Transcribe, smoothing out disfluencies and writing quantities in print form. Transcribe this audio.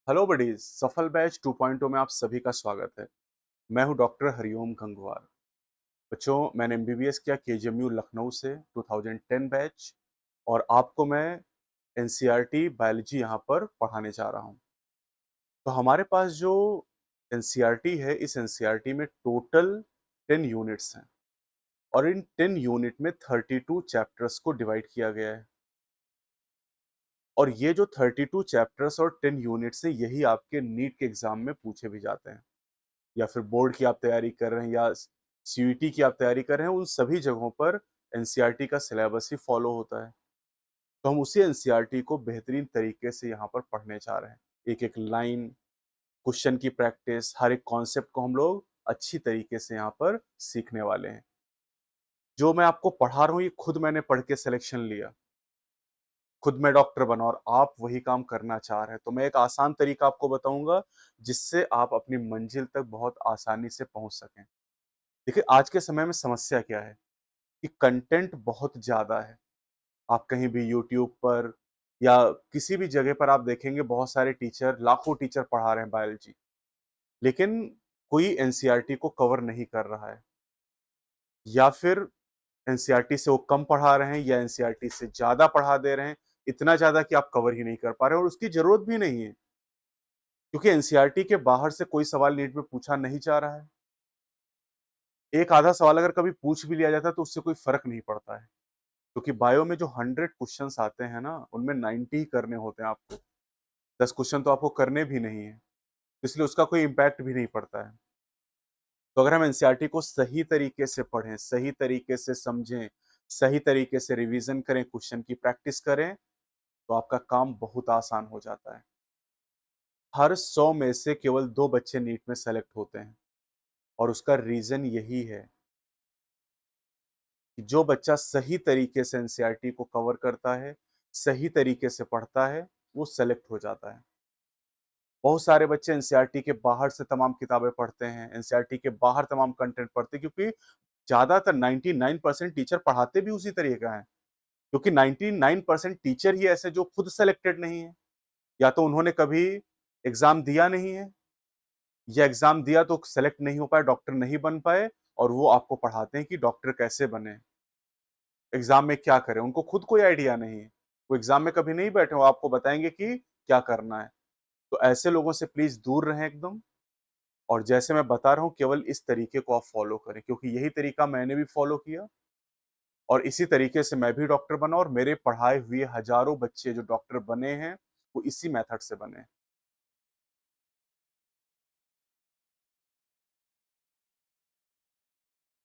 Hello buddies, सफल batch 2.0 में आप सभी का स्वागत है। मैं हूं डॉक्टर हरिओम गंगवार। बच्चों, मैंने एमबीबीएस किया केजीएमयू लखनऊ से 2010 बैच और आपको मैं एनसीईआरटी बायोलॉजी यहां पर पढ़ाने जा रहा हूं। तो हमारे पास जो एनसीईआरटी है, इस एनसीईआरटी में टोटल 10 यूनिट्स हैं और इन 10 यूनिट में 32 चैप्टर्स को डिवाइड किया गया है। और ये जो 32 चैप्टर्स और 10 यूनिट्स हैं, यही आपके नीट के एग्जाम में पूछे भी जाते हैं, या फिर बोर्ड की आप तैयारी कर रहे हैं या सीयूईटी की आप तैयारी कर रहे हैं। उन सभी जगहों पर एनसीईआरटी का सिलेबस ही फॉलो होता है। तो हम उसी एनसीईआरटी को बेहतरीन तरीके से यहाँ पर पढ़ने जा रहे हैं। एक एक लाइन, क्वेश्चन की प्रैक्टिस, हर एक कॉन्सेप्ट को हम लोग अच्छी तरीके से यहाँ पर सीखने वाले हैं। जो मैं आपको पढ़ा रहा हूँ, ये खुद मैंने पढ़ के सिलेक्शन लिया, खुद मैं डॉक्टर बना और आप वही काम करना चाह रहे हैं। तो मैं एक आसान तरीका आपको बताऊंगा जिससे आप अपनी मंजिल तक बहुत आसानी से पहुंच सकें। देखिए, आज के समय में समस्या क्या है कि कंटेंट बहुत ज़्यादा है। आप कहीं भी यूट्यूब पर या किसी भी जगह पर आप देखेंगे, बहुत सारे टीचर, लाखों टीचर पढ़ा रहे हैं बायोलॉजी, लेकिन कोई एनसीईआरटी को कवर नहीं कर रहा है, या फिर एनसीईआरटी से वो कम पढ़ा रहे हैं या एनसीईआरटी से ज़्यादा पढ़ा दे रहे हैं, इतना ज़्यादा कि आप कवर ही नहीं कर पा रहे हैं। और उसकी ज़रूरत भी नहीं है, क्योंकि एनसीईआरटी के बाहर से कोई सवाल नीट में पूछा नहीं जा रहा है। एक आधा सवाल अगर कभी पूछ भी लिया जाता है तो उससे कोई फ़र्क नहीं पड़ता है। क्योंकि बायो में जो 100 क्वेश्चंस आते हैं ना, उनमें 90 ही करने होते हैं आपको। 10 क्वेश्चन तो आपको करने भी नहीं है, इसलिए उसका कोई इम्पैक्ट भी नहीं पड़ता है। तो अगर हम एनसीईआरटी को सही तरीके से पढ़ें, सही तरीके से समझें, सही तरीके से रिवीजन करें, क्वेश्चन की प्रैक्टिस करें, तो आपका काम बहुत आसान हो जाता है। हर 100 में से केवल 2 बच्चे नीट में सेलेक्ट होते हैं और उसका रीज़न यही है कि जो बच्चा सही तरीके से एनसीईआरटी को कवर करता है, सही तरीके से पढ़ता है, वो सेलेक्ट हो जाता है। बहुत सारे बच्चे एनसीईआरटी के बाहर से तमाम किताबें पढ़ते हैं, एनसीईआरटी के बाहर तमाम कंटेंट पढ़ते हैं, क्योंकि ज़्यादातर 99% टीचर पढ़ाते भी उसी तरीके का है। क्योंकि 99% टीचर ही ऐसे जो खुद सेलेक्टेड नहीं है, या तो उन्होंने कभी एग्ज़ाम दिया नहीं है, या एग्ज़ाम दिया तो सेलेक्ट नहीं हो पाए, डॉक्टर नहीं बन पाए, और वो आपको पढ़ाते हैं कि डॉक्टर कैसे बने, एग्ज़ाम में क्या करें। उनको खुद कोई आइडिया नहीं है। वो एग्ज़ाम में कभी नहीं बैठे, वो आपको बताएँगे कि क्या करना है। तो ऐसे लोगों से प्लीज़ दूर रहें एकदम, और जैसे मैं बता रहा हूँ, केवल इस तरीके को आप फ़ॉलो करें, क्योंकि यही तरीका मैंने भी फ़ॉलो किया और इसी तरीके से मैं भी डॉक्टर बना, और मेरे पढ़ाए हुए हज़ारों बच्चे जो डॉक्टर बने हैं, वो इसी मेथड से बने हैं।